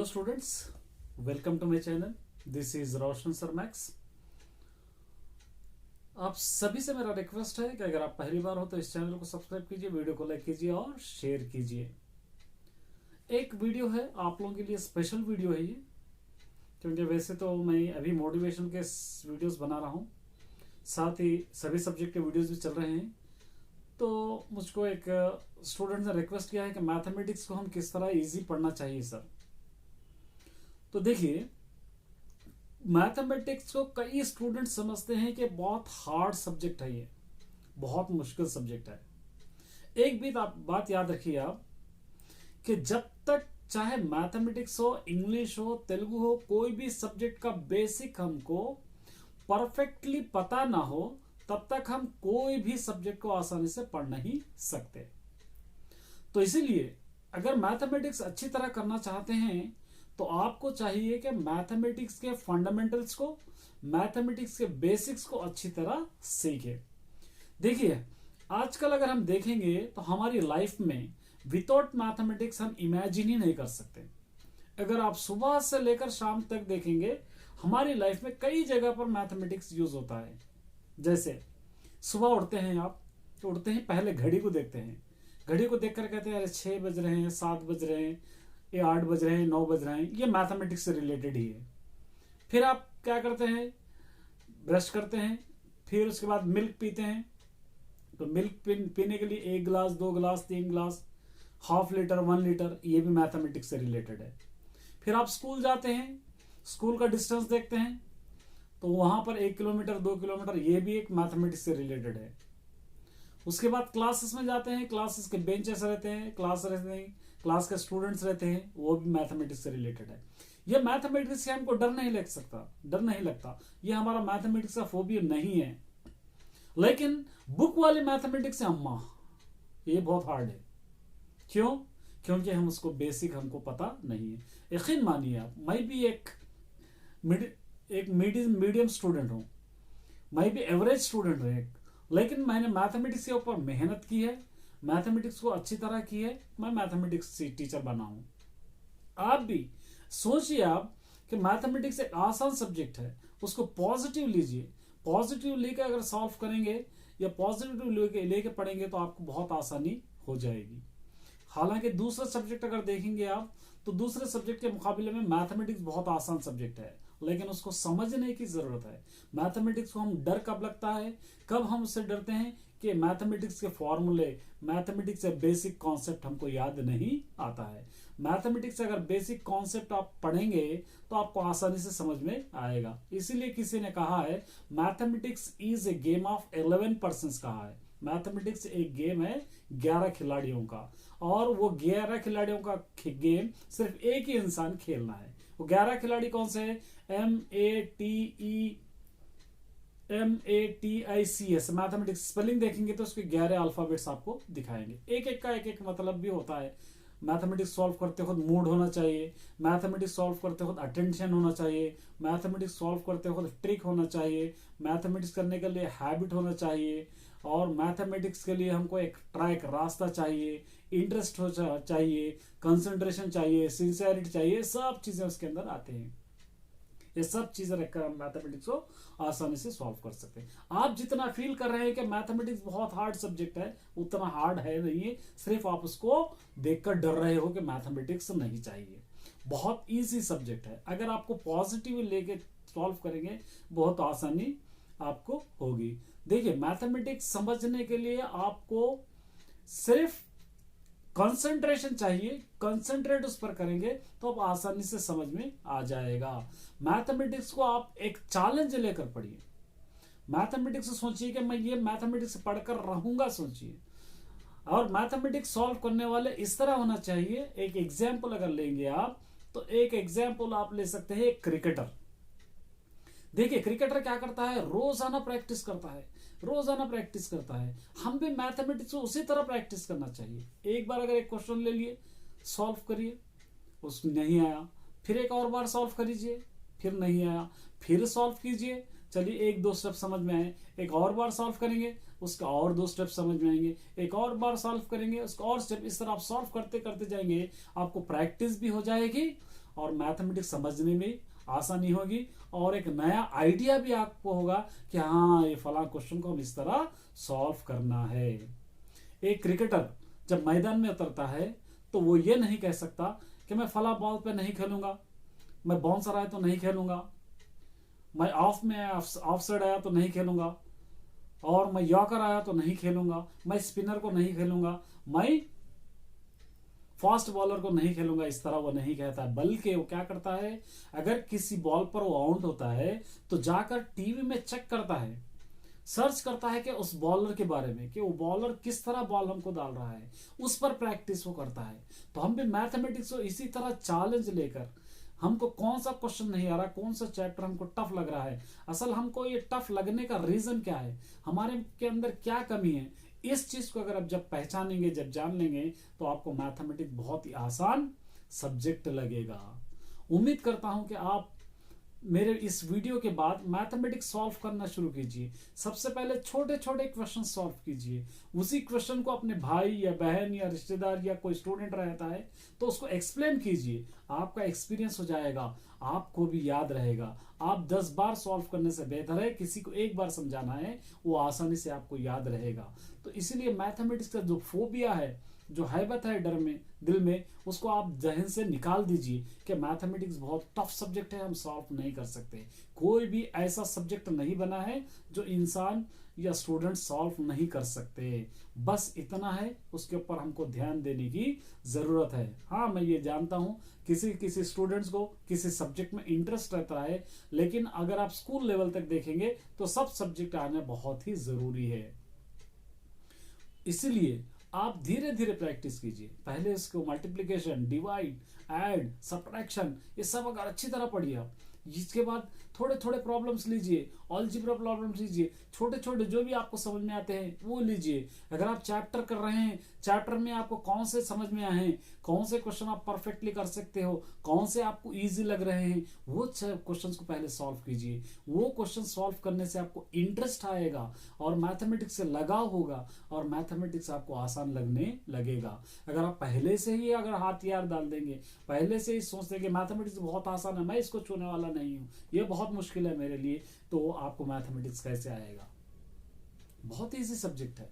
students, welcome to my channel. This is Roshan sir max. आप सभी से मेरा रिक्वेस्ट है कि अगर आप पहली बार हो तो इस चैनल को सब्सक्राइब कीजिए, वीडियो को लाइक कीजिए और शेयर कीजिए। एक वीडियो है आप लोगों के लिए, स्पेशल वीडियो है ये, क्योंकि वैसे तो मैं अभी मोटिवेशन के वीडियोस बना रहा हूँ, साथ ही सभी सब्जेक्ट के वीडियोस भी चल रहे हैं। तो मुझको एक स्टूडेंट ने रिक्वेस्ट किया है कि मैथमेटिक्स को हम किस तरह इजी पढ़ना चाहिए सर। तो देखिए, मैथमेटिक्स को कई स्टूडेंट समझते हैं कि बहुत हार्ड सब्जेक्ट है, ये बहुत मुश्किल सब्जेक्ट है। एक भी बात याद रखिए आप कि जब तक चाहे मैथमेटिक्स हो, इंग्लिश हो, तेलुगु हो, कोई भी सब्जेक्ट का बेसिक हमको परफेक्टली पता ना हो, तब तक हम कोई भी सब्जेक्ट को आसानी से पढ़ नहीं सकते। तो इसीलिए अगर मैथमेटिक्स अच्छी तरह करना चाहते हैं तो आपको चाहिए कि मैथमेटिक्स के फंडामेंटल्स को, मैथमेटिक्स के बेसिक्स को अच्छी तरह सीखें। देखिए, आजकल अगर हम देखेंगे तो हमारी लाइफ में विदाउट मैथमेटिक्स हम इमेजिन ही नहीं कर सकते। अगर आप सुबह से लेकर शाम तक देखेंगे, हमारी लाइफ में कई जगह पर मैथमेटिक्स यूज होता है। जैसे सुबह उठते हैं, आप उठते हैं पहले घड़ी को देखते हैं, घड़ी को देखकर कहते हैं अरे 6 बज रहे हैं, 7 बज रहे हैं, ये 8 बज रहे हैं, 9 बज रहे हैं। ये मैथमेटिक्स से रिलेटेड ही है। फिर आप क्या करते हैं, ब्रश करते हैं, फिर उसके बाद मिल्क पीते हैं। तो मिल्क पीने के लिए 1 गिलास, 2 गिलास, 3 गिलास, ½ लीटर, 1 लीटर, ये भी मैथमेटिक्स से रिलेटेड है। फिर आप स्कूल जाते हैं, स्कूल का डिस्टेंस देखते हैं, तो वहां पर 1 किलोमीटर, 2 किलोमीटर, ये भी एक मैथमेटिक्स से रिलेटेड है। उसके बाद क्लासेस में जाते हैं, क्लासेस के बेंचेस रहते हैं, क्लास के स्टूडेंट्स रहते हैं, वो भी मैथमेटिक्स से रिलेटेड है। ये मैथमेटिक्स से हमको डर नहीं लगता, ये हमारा मैथमेटिक्स का फोबिया नहीं है। लेकिन बुक वाले मैथमेटिक्स से अम्मा, ये बहुत हार्ड है। क्यों? क्योंकि हम उसको बेसिक हमको पता नहीं है। यकीन मानिए आप, मैं भी एक मीडियम स्टूडेंट हूं, मैं भी एवरेज स्टूडेंट हूं, लेकिन मैंने मैथमेटिक्स के ऊपर मेहनत की है, मैथमेटिक्स को अच्छी तरह की है, मैं मैथमेटिक्स टीचर बना हूं। आप भी सोचिए आप कि मैथमेटिक्स एक आसान सब्जेक्ट है, उसको पॉजिटिव लीजिए, पॉजिटिव लेकर अगर सॉल्व करेंगे या पॉजिटिव लेके पढ़ेंगे तो आपको बहुत आसानी हो जाएगी। हालांकि दूसरा सब्जेक्ट अगर देखेंगे आप, तो दूसरे सब्जेक्ट के मुकाबले में मैथमेटिक्स बहुत आसान सब्जेक्ट है, लेकिन उसको समझने की जरूरत है। मैथमेटिक्स को हम डर कब लगता है, कब हम उससे डरते हैं कि मैथमेटिक्स के फॉर्मूले, मैथमेटिक्स के बेसिक कॉन्सेप्ट हमको याद नहीं आता है। मैथमेटिक्स अगर बेसिक कॉन्सेप्ट आप पढ़ेंगे तो आपको आसानी से समझ में आएगा। इसीलिए किसी ने कहा है mathematics is a game of 11 persons कहा है। मैथमेटिक्स एक गेम है 11 खिलाड़ियों का, और वो 11 खिलाड़ियों का गेम सिर्फ एक ही इंसान खेलना है। वो 11 खिलाड़ी कौन से है? MATICS, मैथमेटिक्स स्पेलिंग देखेंगे तो उसके 11 अल्फाबेट्स आपको दिखाएंगे। एक एक का एक एक मतलब भी होता है। मैथमेटिक्स सॉल्व करते वक्त मूड होना चाहिए, मैथमेटिक्स सॉल्व करते वक्त अटेंशन होना चाहिए, मैथमेटिक्स सॉल्व करते वक्त ट्रिक होना चाहिए, मैथमेटिक्स करने के लिए हैबिट होना चाहिए, और मैथमेटिक्स के लिए हमको एक ट्रैक, रास्ता चाहिए, इंटरेस्ट हो चाहिए, कंसंट्रेशन चाहिए, सिंसियरिटी चाहिए, सब चीजें उसके अंदर आते हैं। ये सब चीजें रखकर हम मैथमेटिक्स को आसानी से सॉल्व कर सकते हैं। आप जितना फील कर रहे हैं कि मैथमेटिक्स बहुत हार्ड सब्जेक्ट है, उतना हार्ड है नहीं है। सिर्फ आप उसको देखकर डर रहे हो कि मैथमेटिक्स नहीं चाहिए। बहुत इजी सब्जेक्ट है, अगर आपको पॉजिटिव लेके सॉल्व करेंगे बहुत आसानी आपको होगी। देखिए, मैथमेटिक्स समझने के लिए आपको सिर्फ कंसंट्रेशन चाहिए, कंसंट्रेट उस पर करेंगे तो आप आसानी से समझ में आ जाएगा। मैथमेटिक्स को आप एक चैलेंज लेकर पढ़िए। मैथमेटिक्स सोचिए कि मैं ये मैथमेटिक्स पढ़कर रहूंगा, सोचिए। और मैथमेटिक्स सॉल्व करने वाले इस तरह होना चाहिए। एक एग्जाम्पल अगर लेंगे आप, तो एक एग्जाम्पल आप ले सकते हैं एक क्रिकेटर। देखिए, क्रिकेटर क्या करता है, रोजाना प्रैक्टिस करता है, रोजाना प्रैक्टिस करता है। हम भी मैथमेटिक्स को उसी तरह प्रैक्टिस करना चाहिए। एक बार अगर एक क्वेश्चन ले लिए, सॉल्व करिए, उसमें नहीं आया, फिर एक और बार सॉल्व करिए, फिर नहीं आया, फिर सॉल्व कीजिए, चलिए 1-2 स्टेप समझ में आए, एक और बार सॉल्व करेंगे, उसका और 2 स्टेप समझ में आएंगे, एक और बार सॉल्व करेंगे, उसका और स्टेप, इस तरह आप सॉल्व करते करते जाएंगे, आपको प्रैक्टिस भी हो जाएगी और मैथमेटिक्स समझने में आसानी होगी और एक नया आइडिया भी आपको होगा कि हाँ, ये फला क्वेश्चन को हम इस तरह सॉल्व करना है। एक क्रिकेटर जब मैदान में उतरता है तो वो ये नहीं कह सकता कि मैं फला बॉल पे नहीं खेलूंगा, मैं बाउंसर आया तो नहीं खेलूंगा, मैं ऑफ साइड आया तो नहीं खेलूंगा, और मैं यॉर्कर आया तो नहीं खेलूंगा, मैं स्पिनर को नहीं खेलूंगा, मैं फास्ट बॉलर को नहीं खेलूंगा। इस तरह वो नहीं कहता, बल्कि वो क्या करता है, अगर किसी बॉल पर वो आउट होता है तो जाकर टीवी में चेक करता है, सर्च करता है कि उस बॉलर के बारे में कि वो बॉलर किस तरह बॉल हमको डाल रहा है, उस पर प्रैक्टिस वो करता है। तो हम भी मैथमेटिक्स को इसी तरह चैलेंज लेकर, हमको कौन सा क्वेश्चन नहीं आ रहा, कौन सा चैप्टर हमको टफ लग रहा है, असल हमको ये टफ लगने का रीजन क्या है, हमारे के अंदर क्या कमी है, इस चीज को अगर आप जब पहचानेंगे, जब जान लेंगे, तो आपको मैथमेटिक्स बहुत ही आसान सब्जेक्ट लगेगा। उम्मीद करता हूं कि आप मेरे इस वीडियो के बाद मैथमेटिक्स सॉल्व करना शुरू कीजिए। सबसे पहले छोटे छोटे क्वेश्चन सॉल्व कीजिए, उसी क्वेश्चन को अपने भाई या बहन या रिश्तेदार या कोई स्टूडेंट रहता है तो उसको एक्सप्लेन कीजिए, आपका एक्सपीरियंस हो जाएगा, आपको भी याद रहेगा। आप 10 बार सॉल्व करने से बेहतर है किसी को एक बार समझाना है, वो आसानी से आपको याद रहेगा। तो इसीलिए मैथमेटिक्स का जो फोबिया है, जो हैबत है डर में, दिल में, उसको आप जहन से निकाल दीजिए कि मैथमेटिक्स बहुत टफ सब्जेक्ट है, हम सॉल्व नहीं कर सकते। कोई भी ऐसा सब्जेक्ट नहीं बना है जो इंसान या स्टूडेंट सॉल्व नहीं कर सकते। बस इतना है, उसके ऊपर हमको ध्यान देने की जरूरत है। हाँ, मैं ये जानता हूँ किसी किसी स्टूडेंट्स को किसी सब्जेक्ट में इंटरेस्ट रहता है, लेकिन अगर आप स्कूल लेवल तक देखेंगे तो सब सब्जेक्ट आना बहुत ही जरूरी है। इसलिए आप धीरे धीरे प्रैक्टिस कीजिए। पहले इसको मल्टीप्लिकेशन, डिवाइड, ऐड, सब्ट्रैक्शन, ये सब अगर अच्छी तरह पढ़िए आप, इसके बाद थोड़े थोड़े प्रॉब्लम्स लीजिए, अलजेब्रा प्रॉब्लम्स लीजिए, छोटे छोटे जो भी आपको समझ में आते हैं वो लीजिए। अगर आप चैप्टर कर रहे हैं, चैप्टर में आपको कौन से समझ में आए हैं, कौन से क्वेश्चन आप परफेक्टली कर सकते हो, कौन से आपको इजी लग रहे हैं, वो क्वेश्चन को पहले सॉल्व कीजिए। वो क्वेश्चन सॉल्व करने से आपको इंटरेस्ट आएगा और मैथमेटिक्स से लगाव होगा और मैथमेटिक्स आपको आसान लगने लगेगा। अगर आप पहले से ही अगर हाथ यार डाल देंगे, पहले से ही सोचते हैं कि मैथमेटिक्स बहुत आसान है, मैं इसको छूने वाला नहीं हूँ, ये बहुत मुश्किल है मेरे लिए, तो आपको मैथमेटिक्स कैसे आएगा। बहुत इजी सब्जेक्ट है,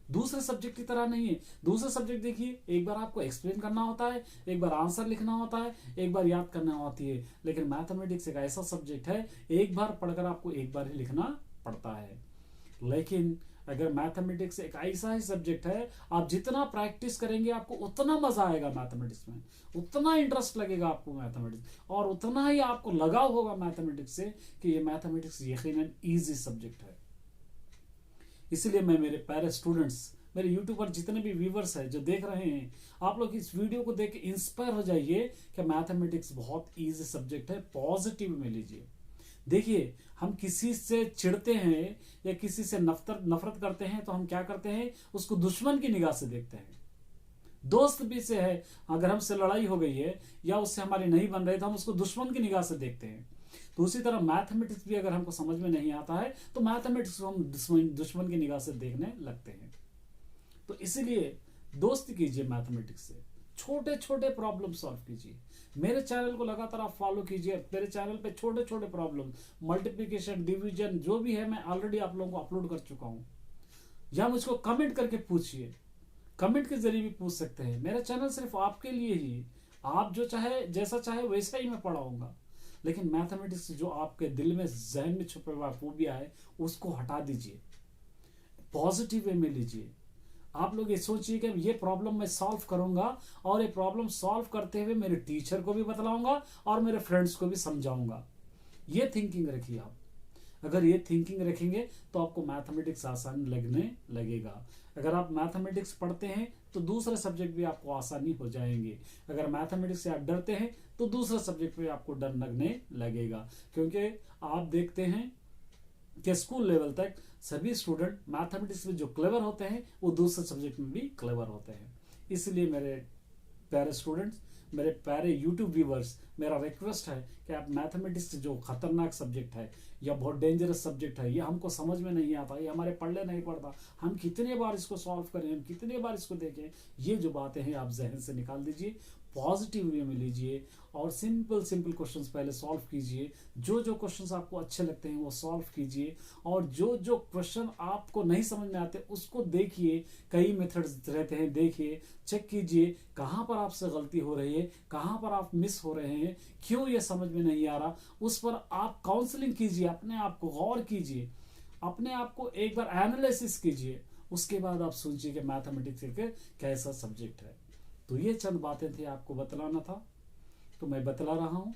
दूसरे सब्जेक्ट की तरह नहीं है। दूसरे सब्जेक्ट देखिए, एक बार आपको एक्सप्लेन करना होता है, एक बार आंसर लिखना होता है, एक बार याद करना होती है। लेकिन मैथमेटिक्स एक ऐसा सब्जेक्ट है, एक बार पढ़कर आपको एक बार ही लिखना पड़ता है। लेकिन अगर मैथमेटिक्स एक ऐसा ही सब्जेक्ट है, आप जितना प्रैक्टिस करेंगे आपको उतना मजा आएगा मैथमेटिक्स में, उतना इंटरेस्ट लगेगा आपको मैथमेटिक्स, और उतना ही आपको लगाव होगा मैथमेटिक्स से कि ये मैथमेटिक्स यकीनन इजी सब्जेक्ट है। इसलिए मैं मेरे प्यारे स्टूडेंट्स, मेरे यूट्यूब पर जितने भी व्यूवर्स हैं जो देख रहे हैं, आप लोग इस वीडियो को देख के इंस्पायर हो जाइए कि मैथमेटिक्स बहुत इजी सब्जेक्ट है, पॉजिटिव में लीजिए। देखिए, हम किसी से चिढ़ते हैं या किसी से नफरत करते हैं तो हम क्या करते हैं, उसको दुश्मन की निगाह से देखते हैं। दोस्त भी से है, अगर हमसे लड़ाई हो गई है या उससे हमारी नहीं बन रही तो हम उसको दुश्मन की निगाह से देखते हैं। तो उसी तरह मैथमेटिक्स भी अगर हमको समझ में नहीं आता है तो मैथमेटिक्स को हम दुश्मन की निगाह से देखने लगते हैं। तो इसीलिए दोस्ती कीजिए मैथमेटिक्स से, छोटे छोटे प्रॉब्लम सॉल्व कीजिए। मेरे चैनल को लगातार आप फॉलो कीजिए। मेरे चैनल पे छोटे छोटे प्रॉब्लम, मल्टीप्लिकेशन, डिवीजन, जो भी है मैं ऑलरेडी आप लोगों को अपलोड कर चुका हूं, या मुझको कमेंट करके पूछिए, कमेंट के जरिए भी पूछ सकते हैं। मेरा चैनल सिर्फ आपके लिए ही, आप जो चाहे, जैसा चाहे वैसा ही मैं पढ़ाऊंगा। लेकिन मैथमेटिक्स जो आपके दिल में, जहन में छुपा हुआ फोबिया है, उसको हटा दीजिए, पॉजिटिव वे में लीजिए। आप लोग ये सोचिए कि ये प्रॉब्लम मैं सॉल्व करूंगा और ये प्रॉब्लम सॉल्व करते हुए मेरे टीचर को भी बतलाऊंगा और मेरे फ्रेंड्स को भी समझाऊंगा। ये थिंकिंग रखिए आप। अगर ये थिंकिंग रखेंगे तो आपको मैथमेटिक्स आसान लगने लगेगा। अगर आप मैथमेटिक्स पढ़ते हैं तो दूसरे सब्जेक्ट भी आपको आसानी हो जाएंगे। अगर मैथमेटिक्स से आप डरते हैं तो दूसरे सब्जेक्ट पे आपको डर लगने लगेगा, क्योंकि आप देखते हैं कि स्कूल लेवल तक सभी स्टूडेंट मैथमेटिक्स में जो क्लेवर होते हैं वो दूसरे सब्जेक्ट में भी क्लेवर होते हैं। इसलिए मेरे प्यारे स्टूडेंट्स, मेरे प्यारे यूट्यूब व्यूवर्स, मेरा रिक्वेस्ट है कि आप मैथमेटिक्स जो खतरनाक सब्जेक्ट है या बहुत डेंजरस सब्जेक्ट है, ये हमको समझ में नहीं आता, ये हमारे पढ़ने नहीं पड़ता, हम कितने बार इसको सॉल्व करें, हम कितने बार इसको देखें, ये जो बातें हैं आप जहन से निकाल दीजिए। पॉजिटिव वे में लीजिए और सिंपल सिंपल क्वेश्चंस पहले सॉल्व कीजिए। जो जो क्वेश्चंस आपको अच्छे लगते हैं वो सॉल्व कीजिए, और जो जो क्वेश्चन आपको नहीं समझ में आते उसको देखिए। कई मेथड्स रहते हैं, देखिए, चेक कीजिए कहाँ पर आपसे गलती हो रही है, कहाँ पर आप मिस हो रहे हैं, क्यों ये समझ में नहीं आ रहा। उस पर आप काउंसलिंग कीजिए, अपने आप को गौर कीजिए, अपने आप को एक बार एनालिसिस कीजिए। उसके बाद आप सोचिए कि मैथमेटिक्स एक कैसा सब्जेक्ट है। तो ये चंद बातें थी आपको बतलाना था, तो मैं बतला रहा हूँ।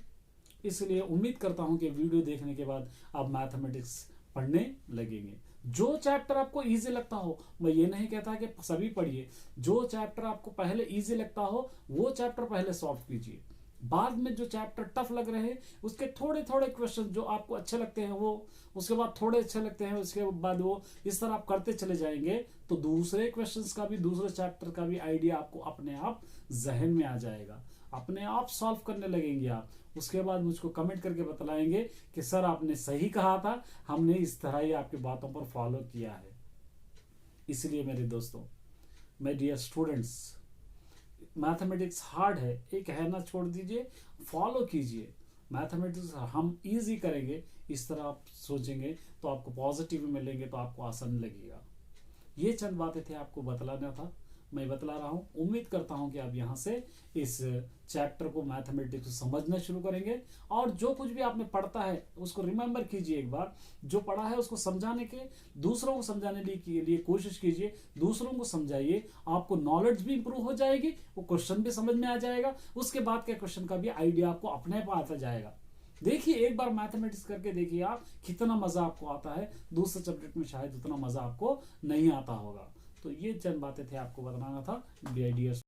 इसलिए उम्मीद करता हूँ कि वीडियो देखने के बाद आप मैथमेटिक्स पढ़ने लगेंगे। जो चैप्टर आपको इजी लगता हो, मैं ये नहीं कहता कि सभी पढ़िए, जो चैप्टर आपको पहले इजी लगता हो वो चैप्टर पहले सॉल्व कीजिए। बाद में जो चैप्टर टफ लग रहे हैं उसके थोड़े थोड़े क्वेश्चन जो आपको अच्छे लगते हैं वो, उसके बाद थोड़े अच्छे लगते हैं, उसके बाद वो, इस तरह आप करते चले जाएंगे तो दूसरे क्वेश्चंस का भी, दूसरे चैप्टर का भी आइडिया आपको अपने आप जहन में आ जाएगा, अपने आप सॉल्व करने लगेंगे आप। उसके बाद मुझको कमेंट करके बतलाएंगे कि सर आपने सही कहा था, हमने इस तरह ही आपकी बातों पर फॉलो किया है। इसलिए मेरे दोस्तों, my dear students, mathematics hard है, ये कहना छोड़ दीजिए, फॉलो कीजिए। मैथमेटिक्स हम इजी करेंगे, इस तरह आप सोचेंगे तो आपको पॉजिटिव मिलेंगे, तो आपको आसान लगेगा। ये चंद बातें थे आपको बतलाना था, मैं बतला रहा हूँ। उम्मीद करता हूँ कि आप यहाँ से इस चैप्टर को, मैथमेटिक्स को समझना शुरू करेंगे, और जो कुछ भी आपने पढ़ता है उसको रिमेंबर कीजिए। एक बार जो पढ़ा है उसको समझाने के, दूसरों को समझाने के लिए कोशिश कीजिए, दूसरों को समझाइए, आपको नॉलेज भी इंप्रूव हो जाएगी, वो क्वेश्चन भी समझ में आ जाएगा, उसके बाद के क्वेश्चन का भी आइडिया आपको अपने आप आता जाएगा। देखिए, एक बार मैथमेटिक्स करके देखिए आप, कितना मजा आपको आता है। दूसरे सब्जेक्ट में शायद उतना मजा आपको नहीं आता होगा। तो ये चंद बातें थे आपको बताना था, डियर